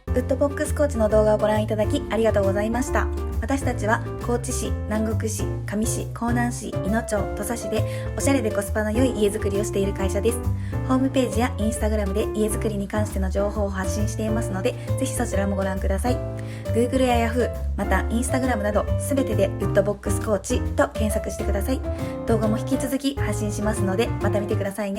ウッドボックス高知の動画をご覧いただきありがとうございました。私たちは高知市、南国市、香美市、江南市、いの町、土佐市でおしゃれでコスパの良い家づくりをしている会社です。ホームページやインスタグラムで家づくりに関しての情報を発信していますので、ぜひそちらもご覧ください。Google や Yahoo、またインスタグラムなどすべてでウッドボックス高知と検索してください。動画も引き続き発信しますので、また見てくださいね。